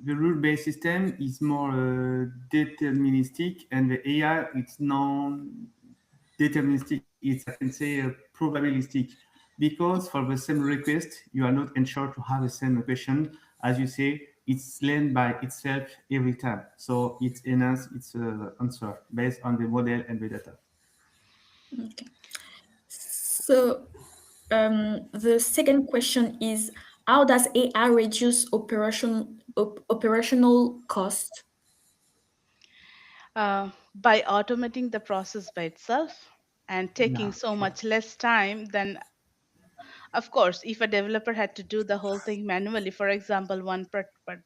rule-based system is more deterministic, and the AI it's non-deterministic. It's, I can say, probabilistic, because for the same request, you are not ensured to have the same question. As you say, it's learned by itself every time, so it enhances its answer based on the model and the data. Okay. So the second question is, how does AI reduce operational cost? By automating the process by itself and taking Yeah, so sure. much less time than, of course, if a developer had to do the whole thing manually, for example, one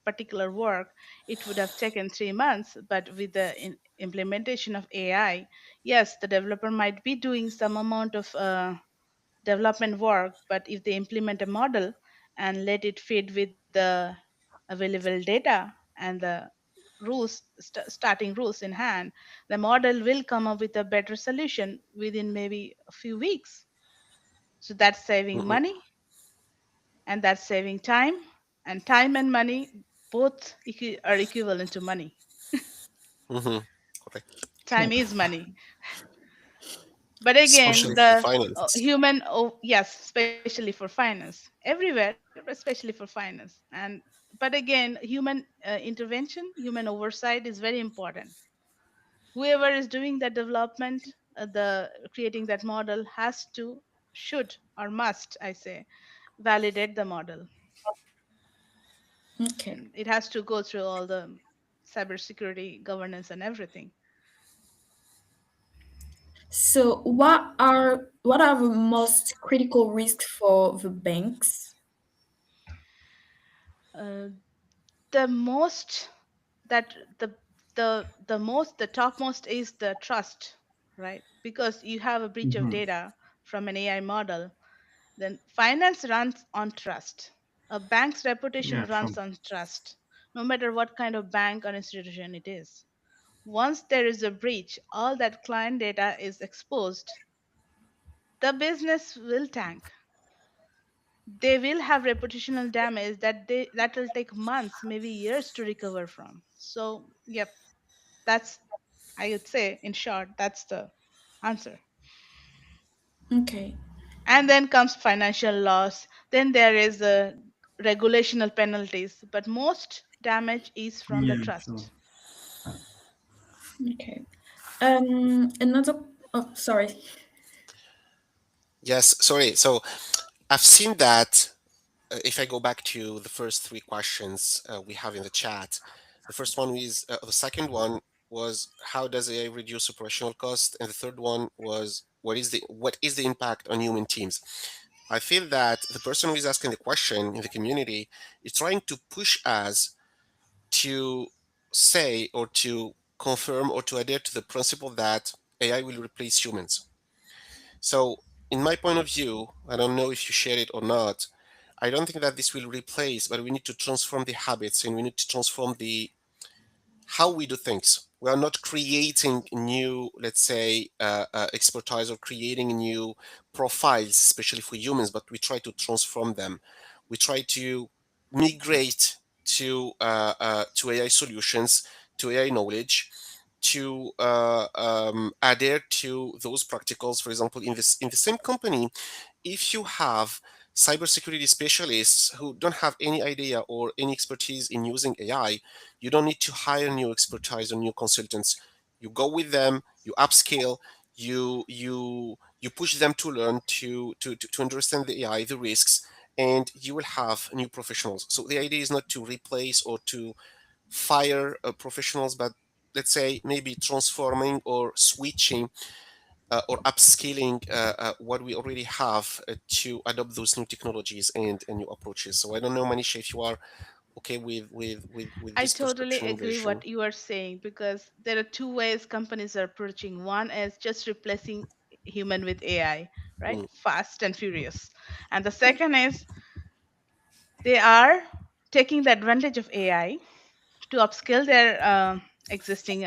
particular work, it would have taken 3 months. But with the implementation of AI, yes, the developer might be doing some amount of development work, but if they implement a model and let it feed with the available data and the starting rules in hand, the model will come up with a better solution within maybe a few weeks. So that's saving Hmm. money, and that's saving time, and time and money both are equivalent to money. Hmm. Correct. Time Sure. is money. But again, Especially for the finance. human, oh yes, especially for finance, everywhere, but especially for finance. And but again, human intervention, human oversight is very important. Whoever is doing that development, the creating that model has to, should or must, I say, validate the model. Okay. And it has to go through all the cybersecurity governance and everything. So what are the most critical risks for the banks? Uh, the most that the topmost is the trust, right? Because you have a breach of Mhm. data from an AI model, then finance runs on trust. A bank's reputation Yeah, sure. runs on trust, no matter what kind of bank or institution it is. Once there is a breach, all that client data is exposed, the business will tank. They will have reputational damage that will take months, maybe years to recover from. So yep, that's, I would say, in short, that's the answer. Okay. And then comes financial loss, then there is regulational penalties, but most damage is from the Yeah, sure. trust. Okay. Another. Oh, sorry. Yes, sorry. So I've seen that if I go back to the first three questions we have in the chat, the first one is the second one was how does AI reduce operational cost, and the third one was what is the impact on human teams. I feel that the person who is asking the question in the community is trying to push us to say or to confirm or to adhere to the principle that AI will replace humans. So, in my point of view, I don't know if you share it or not. I don't think that this will replace, but we need to transform the habits and we need to transform the how we do things. We are not creating new, let's say, expertise or creating new profiles, especially for humans, but we try to transform them. We try to migrate to AI solutions, to AI knowledge, to adhere to those practicals. For example, in the same company, if you have cybersecurity specialists who don't have any idea or any expertise in using AI, you don't need to hire new expertise or new consultants. You go with them, you upscale, you push them to learn to understand the AI, the risks, and you will have new professionals. So the idea is not to replace or to fire professionals, but let's say maybe transforming or switching or upscaling what we already have to adopt those new technologies and new approaches. So I don't know, Manisha, if you are okay with I this totally perception and agree version. what you are saying, because there are two ways companies are approaching. One is just replacing human with AI, right? Mm, Fast and furious. And the second is they are taking the advantage of AI to upskill their existing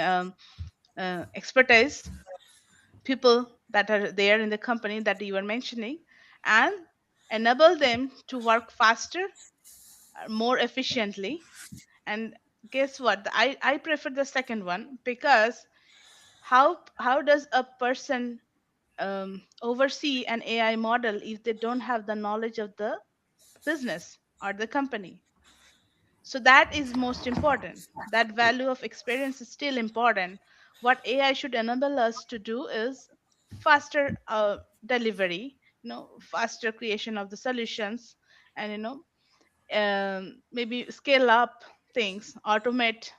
expertise, people that are there in the company that you were mentioning, and enable them to work faster, more efficiently. And guess what? I prefer the second one, because how does a person oversee an AI model if they don't have the knowledge of the business or the company? So that is most important. That value of experience is still important. What AI should enable us to do is faster delivery, faster creation of the solutions, and maybe scale up things, automate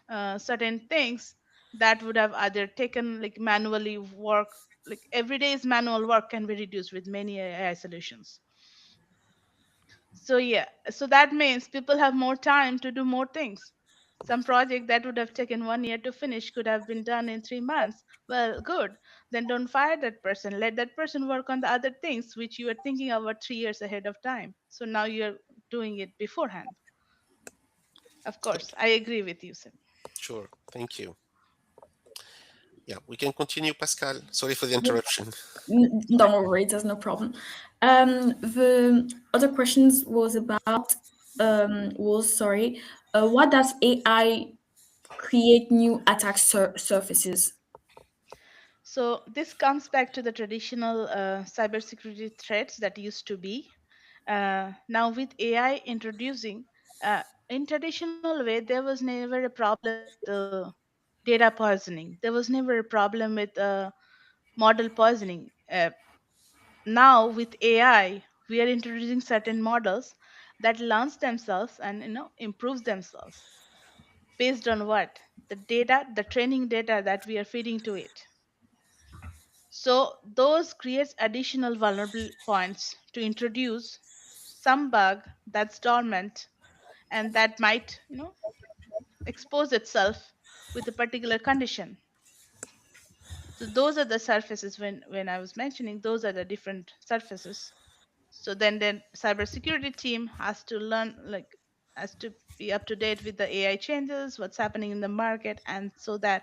certain things that would have either taken like manually work, like every day's manual work can be reduced with many AI solutions. So yeah, so that means people have more time to do more things. Some project that would have taken 1 year to finish could have been done in 3 months. Well, good. Then don't fire that person. Let that person work on the other things which you were thinking about 3 years ahead of time. So now you're doing it beforehand. Of course, I agree with you, Sim. sure, thank you. Yeah, we can continue, Pascal. Sorry for the Yeah, interruption. don't worry, there's no problem. The other questions was sorry, what does AI create new attack surfaces? So this comes back to the traditional cybersecurity threats that used to be. Now with AI introducing, in traditional way, there was never a problem with data poisoning. There was never a problem with model poisoning. Now with AI, we are introducing certain models that learns themselves and improves themselves based on what, the data, the training data that we are feeding to it. So those creates additional vulnerable points to introduce some bug that's dormant and that might, expose itself with a particular condition. So those are the surfaces when I was mentioning those are the different surfaces. So then cybersecurity team has to learn, like, has to be up to date with the AI changes, what's happening in the market, and so that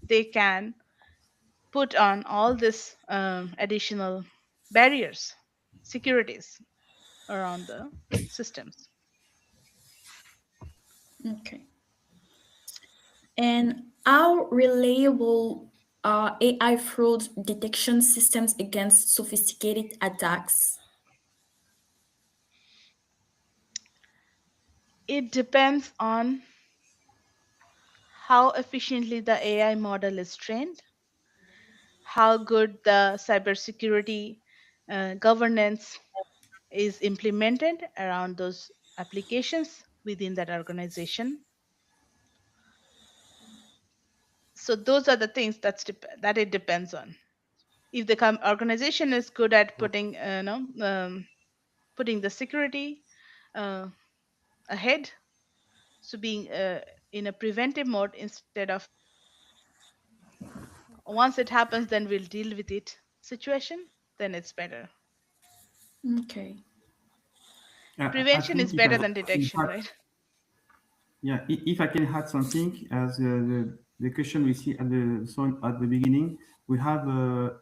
they can put on all this additional barriers, securities around the systems. Okay. And how reliable are AI fraud detection systems against sophisticated attacks? It depends on how efficiently the AI model is trained, how good the cybersecurity governance is implemented around those applications within that organization. So those are the things that it depends on. If the organization is good at putting putting the security uh, ahead, so being in a preventive mode instead of once it happens then we'll deal with it situation, then it's better. Okay. I Prevention is think if better I than can detection, right? Yeah, if I can add something, as the question we see at at the beginning, we have a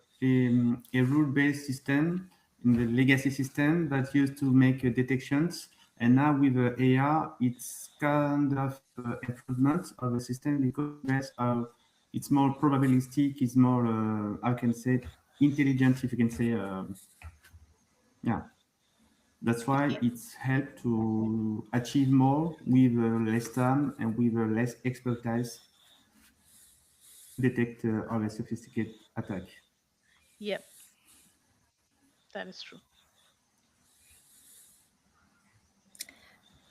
rule-based system in the legacy system that used to make detections, and now with the AI, it's kind of improvement of the system because it's more probabilistic, it's more I can say intelligent, if you can say, yeah. That's why Yeah. it's helped to achieve more with less time and with less expertise to detect or a sophisticated attack. Yep, that is true.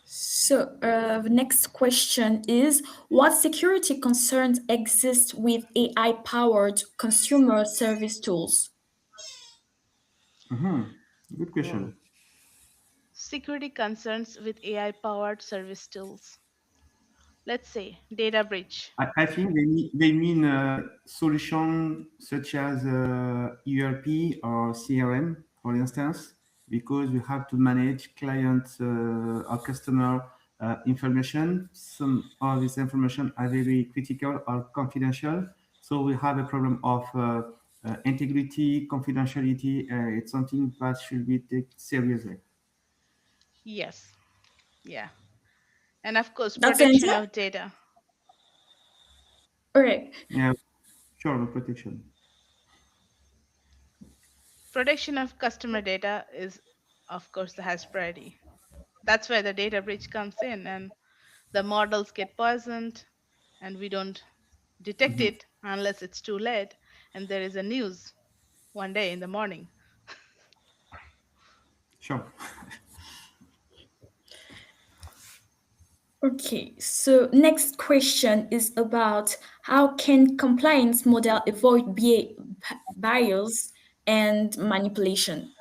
So, the next question is, what security concerns exist with AI-powered consumer service tools? Mhm. Good question. Security concerns with AI powered service tools. Let's say data breach. I think they mean solutions such as ERP or CRM, for instance, because we have to manage client or customer information. Some of this information are very critical or confidential. So we have a problem of integrity, confidentiality. It's something that should be taken seriously. Yes. Yeah. And of course, That's the protection answer? of data. Okay. Yeah, sure, the protection. Protection of customer data is, of course, the highest priority. That's where the data breach comes in, and the models get poisoned, and we don't detect Mhm. it unless it's too late, and there is a news one day in the morning. Sure. Okay, so next question is about how can compliance model avoid bias and manipulation?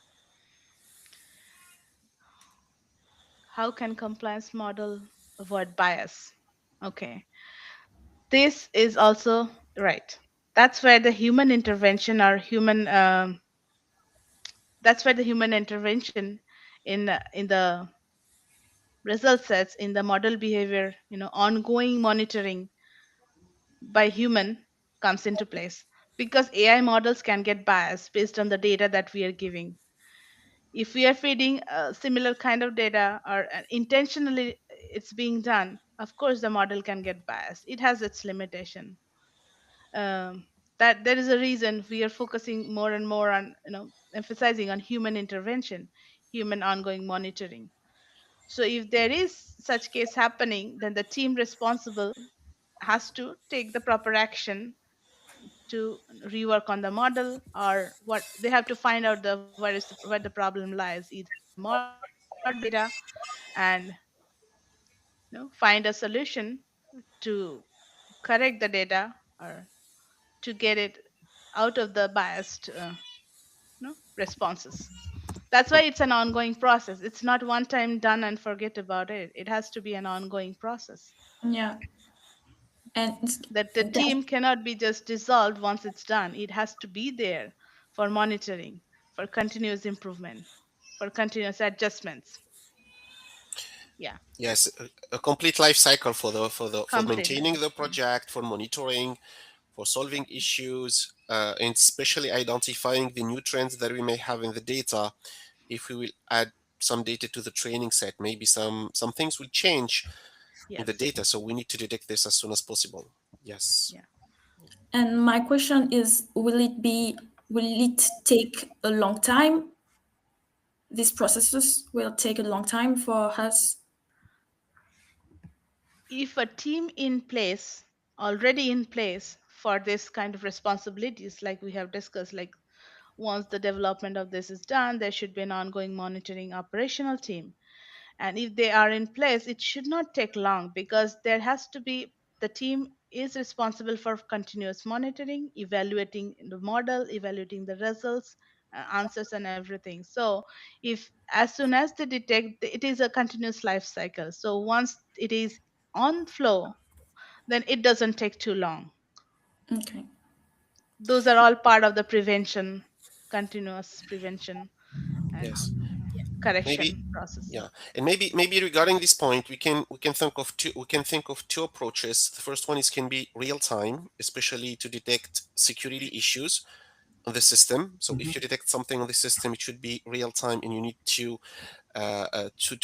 How can compliance model avoid bias? Okay, this is also right. That's where the human intervention or human that's where the human intervention in the result sets in the model behavior, ongoing monitoring by human comes into place, because AI models can get biased based on the data that we are giving. If we are feeding a similar kind of data, or intentionally it's being done, of course the model can get biased. It has its limitation. That there is a reason we are focusing more and more on, emphasizing on human intervention, human ongoing monitoring. So if there is such case happening, then the team responsible has to take the proper action to rework on the model, or what they have to find out where the problem lies, either in the model or in the data, and find a solution to correct the data, or to get it out of the biased responses. That's why it's an ongoing process. It's not one time done and forget about it. It has to be an ongoing process. Yeah, and That the that, team cannot be just dissolved once it's done. It has to be there for monitoring, for continuous improvement, for continuous adjustments. Yeah, Yes, a complete life cycle for for complete maintaining life. the Yeah. project, for monitoring, for solving issues, and especially identifying the new trends that we may have in the data. If we will add some data to the training set, maybe some things will change in the Yes. data, so we need to detect this as soon as possible. Yes. Yeah. and my question is, will it take a long time? These processes will take a long time for us. If a team in place, already in place for this kind of responsibilities, like we have discussed, like once the development of this is done, there should be an ongoing monitoring operational team. And if they are in place, it should not take long, because there has to be, the team is responsible for continuous monitoring, evaluating the model, evaluating the results, answers, and everything. So if as soon as they detect, it is a continuous life cycle. So once it is on flow, then it doesn't take too long. Okay. Those are all part of the prevention, continuous prevention and Yes. Maybe. correction process. Yeah, and maybe regarding this point, we can think of two approaches. The first one is can be real time, especially to detect security issues on the system. So if Mhm. you detect something on the system, it should be real time, and you need to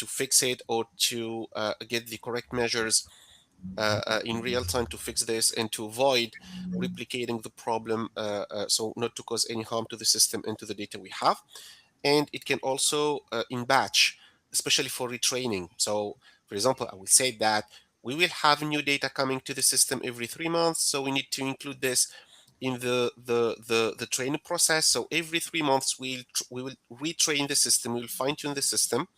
fix it, or to get the correct measures in real time to fix this and to avoid replicating the problem, so not to cause any harm to the system and to the data we have. and it can also in batch, especially for retraining. So, for example, I will say that we will have new data coming to the system every 3 months, so we need to include this in the training process. So every 3 months we will retrain the system, we will fine tune the system,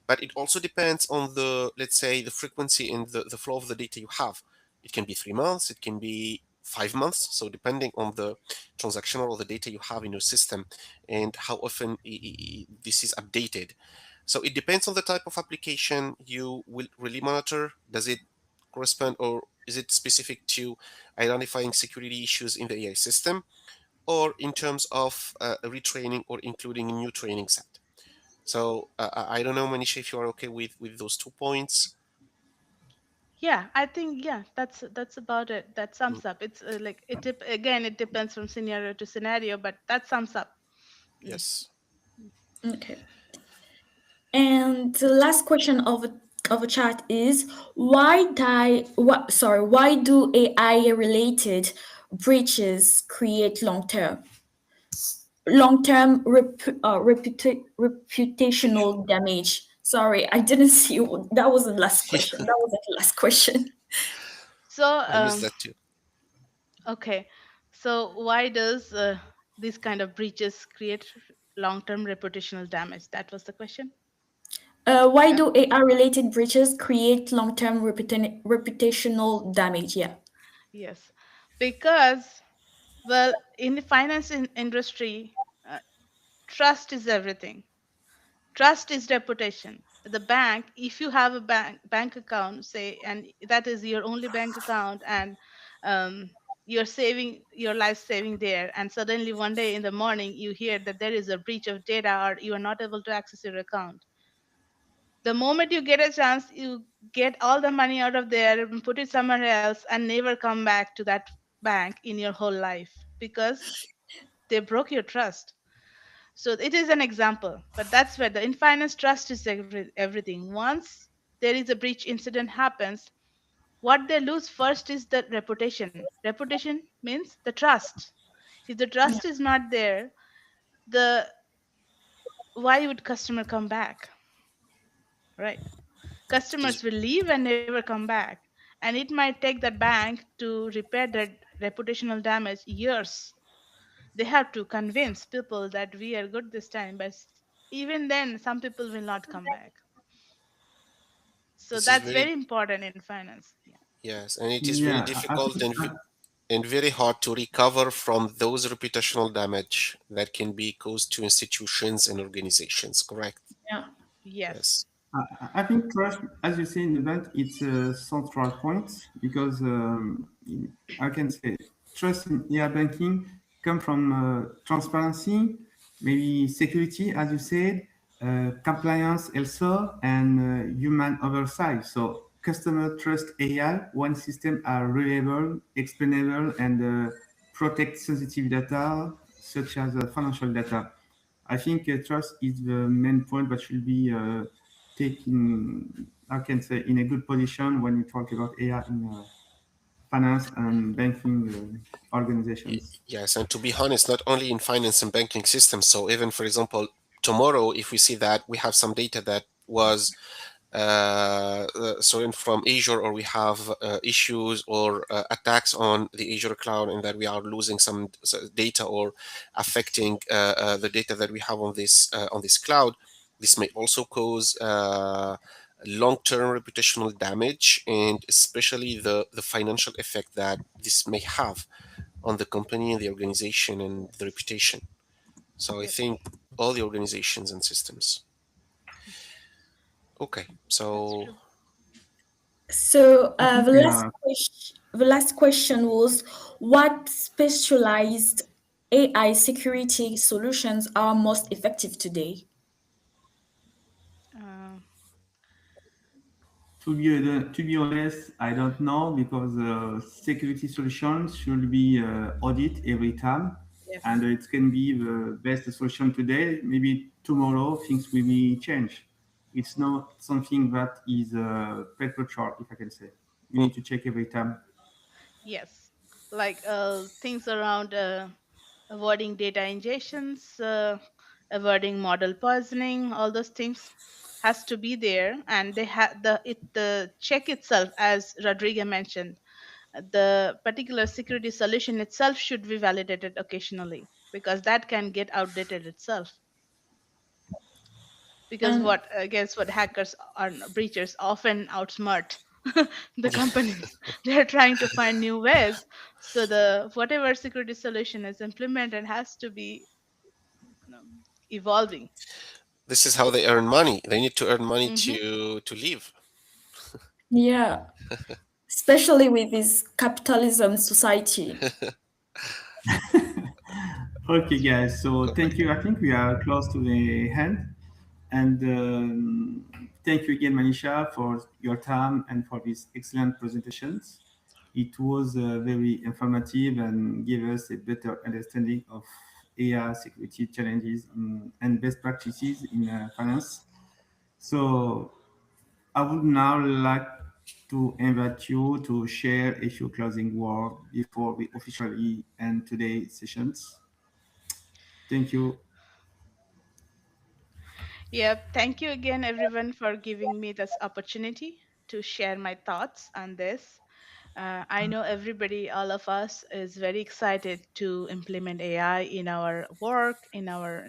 but it also depends on the, let's say, the frequency and the flow of the data you have. It can be 3 months, it can be 5 months, so depending on the transaction or the data you have in your system and how often this is updated. So it depends on the type of application you will really monitor. Does it correspond, or is it specific to identifying security issues in the AI system, or in terms of retraining or including a new training set? So I don't know, Manisha, if you are okay with those 2 points. Yeah, I think yeah, that's about it. That Mm, sums up. It's like again, it depends from scenario to scenario, but that sums up. Mm. yes. Okay. And the last question of a chat is why do AI related breaches create reputational damage? Sorry, I didn't see that was the last question. That wasn't the last question. So I missed that too. okay, so why does this kind of breaches create long-term reputational damage? That was the question. Why Yeah. do AI related breaches create long-term reputational damage? Yeah. Yes, because well, in the finance industry, trust is everything. Trust is reputation. The bank, if you have a bank account, say, and that is your only bank account, and um, you're saving your life saving there, and suddenly one day in the morning you hear that there is a breach of data or you are not able to access your account. The moment you get a chance, you get all the money out of there and put it somewhere else and never come back to that bank in your whole life because they broke your trust. So it is an example, but that's where the in finance trust is everything. Once there is a breach incident happens, what they lose first is the reputation. Reputation means the trust. If the Yeah. trust is not there, the why would customer come back, right? It is Customers will leave and never come back, and it might take that bank to repair that reputational damage years. They have to convince people that we are good this time, but even then some people will not come back. So this is that's very, very important in finance. Yeah. yes, and it is very Yeah, I difficult think and very hard to recover from those reputational damage that can be caused to institutions and organizations. Correct? Yeah. Yes. Yes. I think trust, as you say in the bank, it's a central point because I can say trust in AI banking come from transparency, maybe security, as you said, compliance also, and human oversight. So customer trust AI when systems are reliable, explainable, and protect sensitive data such as financial data. I think trust is the main point that should be taken, I can say, in a good position when we talk about AI in finance and banking organizations. Yes, and to be honest, not only in finance and banking systems. So even, for example, tomorrow, if we see that we have some data that was so in from Azure, or we have issues or attacks on the Azure cloud, and that we are losing some data or affecting the data that we have on this cloud. This may also cause long-term reputational damage, and especially the financial effect that this may have on the company and the organization and the reputation. So I Yep. think all the organizations and systems. Okay, That's so true. So I think we are. the last question was what specialized AI security solutions are most effective today? uh, To be honest, I don't know because security solutions should be audit every time, and yes. it can be the best solution today. Maybe tomorrow things will be changed. It's not something that is perpetual, if I can say. You mm, need to check every time. Yes, like things around avoiding data ingestions, avoiding model poisoning, all those things has to be there, and they have the check itself, as Rodrigo mentioned, the particular security solution itself should be validated occasionally, because that can get outdated itself. Because And what guess what, hackers or breachers often outsmart the companies. They're trying to find new ways, so the whatever security solution is implemented has to be, you know, evolving. This is how they earn money. They need to earn money Hmm. to live. yeah, especially with this capitalism society. Okay, guys. So thank you. I think we are close to the end, and thank you again, Manisha, for your time and for these excellent presentations. It was very informative and gave us a better understanding of AI security challenges and best practices in finance. So I would now like to invite you to share a few closing words before we officially end today's sessions. Thank you. Yep. Thank you again, everyone, for giving me this opportunity to share my thoughts on this. I know everybody, all of us, is very excited to implement AI in our work, in our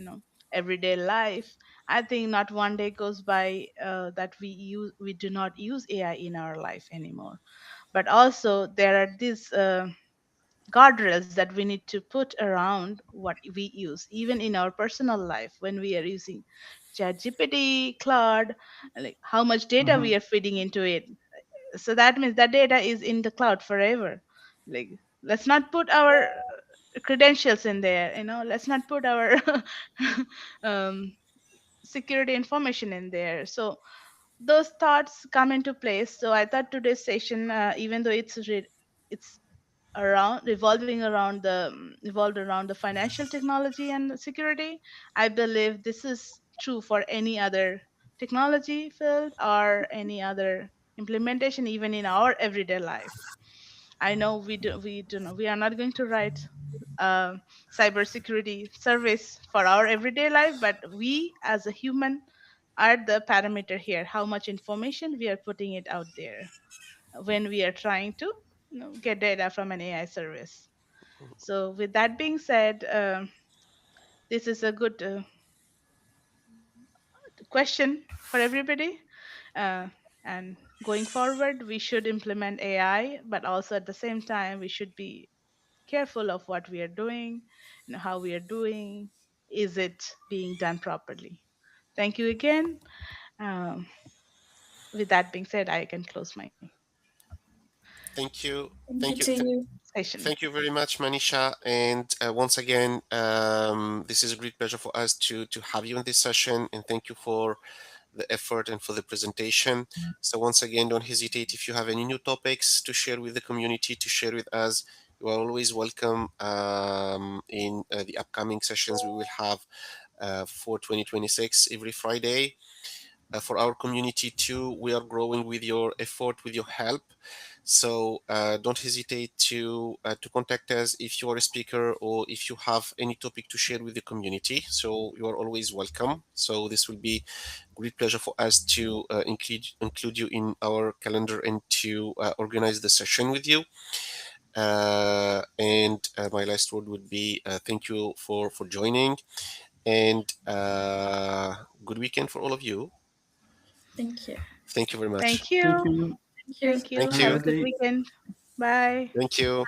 everyday life. I think not one day goes by that we do not use AI in our life anymore. But also there are these guardrails that we need to put around what we use, even in our personal life when we are using ChatGPT, Claude, like how much data Mhm. we are feeding into it. So that means that data is in the cloud forever. Like, let's not put our credentials in there, let's not put our um, security information in there. So those thoughts come into place. So I thought today's session, even though it's around revolving around the evolved around the financial technology and security, I believe this is true for any other technology field or any other implementation, even in our everyday life. I know we are not going to write a cybersecurity service for our everyday life, but we as a human are the parameter here, how much information we are putting it out there when we are trying to get data from an AI service. So, with that being said, this is a good question for everybody. Uh, and going forward, we should implement AI, but also at the same time, we should be careful of what we are doing, how we are doing. Is it being done properly? Thank you again. Um, with that being said, I can close my Thank you. Thank Thank you you. to you. session. Thank you very much, Manisha. And once again, this is a great pleasure for us to have you in this session. And thank you for the effort and for the presentation. So once again, don't hesitate if you have any new topics to share with the community, to share with us. You are always welcome in the upcoming sessions we will have for 2026 every Friday. For our community too, we are growing with your effort, with your help. So don't hesitate to contact us if you are a speaker or if you have any topic to share with the community. So you are always welcome. So this will be great pleasure for us to include you in our calendar and to organize the session with you. And my last word would be thank you for joining, and good weekend for all of you. Thank you. Thank you very much. Thank Thank you. you. Thank you. Thank you. Thank Have a Have you. a nice good day. weekend. Bye. Thank you.